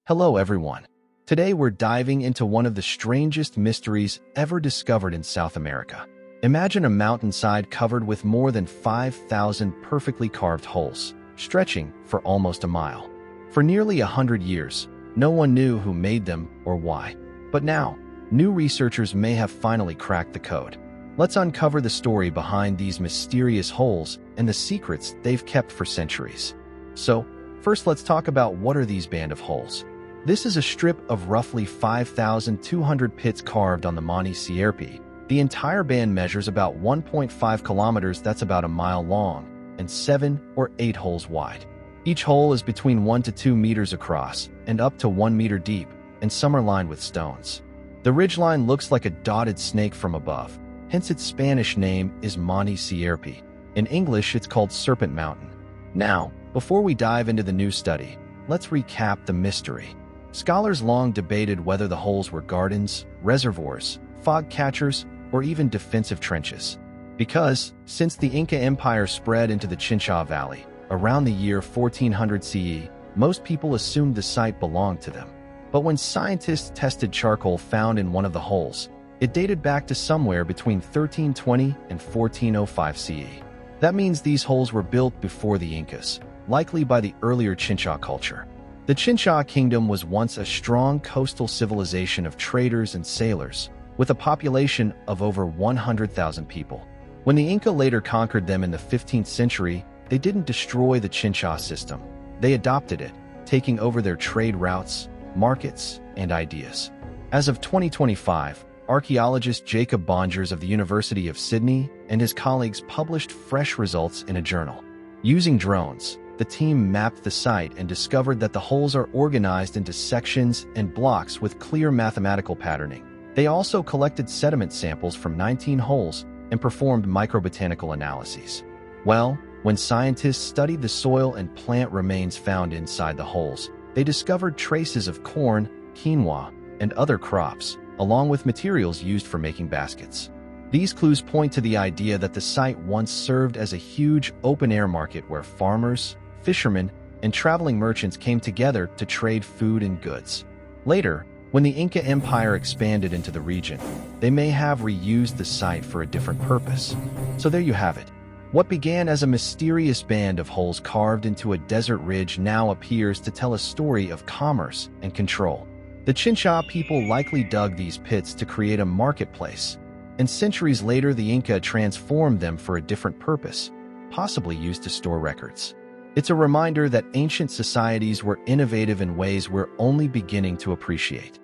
Hello everyone. Today we're diving into one of the strangest mysteries ever discovered in South America. Imagine a mountainside covered with more than 5,000 perfectly carved holes, stretching for almost a mile. For nearly 100 years, no one knew who made them or why. But now, new researchers may have finally cracked the code. Let's uncover the story behind these mysterious holes and the secrets they've kept for centuries. So, first let's talk about what are these band of holes. This is a strip of roughly 5,200 pits carved on the Monte Sierpe. The entire band measures about 1.5 kilometers, that's about a mile long, and 7 or 8 holes wide. Each hole is between 1 to 2 meters across and up to 1 meter deep, and some are lined with stones. The ridgeline looks like a dotted snake from above, hence its Spanish name is Monte Sierpe. In English, it's called Serpent Mountain. Now, before we dive into the new study, let's recap the mystery. Scholars long debated whether the holes were gardens, reservoirs, fog catchers, or even defensive trenches. Because, since the Inca Empire spread into the Chincha Valley, around the year 1400 CE, most people assumed the site belonged to them. But when scientists tested charcoal found in one of the holes, it dated back to somewhere between 1320 and 1405 CE. That means these holes were built before the Incas, likely by the earlier Chincha culture. The Chincha Kingdom was once a strong coastal civilization of traders and sailors, with a population of over 100,000 people. When the Inca later conquered them in the 15th century, they didn't destroy the Chincha system. They adopted it, taking over their trade routes, markets, and ideas. As of 2025, archaeologist Jacob Bongers of the University of Sydney and his colleagues published fresh results in a journal. Using drones, the team mapped the site and discovered that the holes are organized into sections and blocks with clear mathematical patterning. They also collected sediment samples from 19 holes and performed microbotanical analyses. Well, when scientists studied the soil and plant remains found inside the holes, they discovered traces of corn, quinoa, and other crops, along with materials used for making baskets. These clues point to the idea that the site once served as a huge open-air market where farmers, fishermen, and traveling merchants came together to trade food and goods. Later, when the Inca Empire expanded into the region, they may have reused the site for a different purpose. So there you have it. What began as a mysterious band of holes carved into a desert ridge now appears to tell a story of commerce and control. The Chincha people likely dug these pits to create a marketplace, and centuries later the Inca transformed them for a different purpose, possibly used to store records. It's a reminder that ancient societies were innovative in ways we're only beginning to appreciate.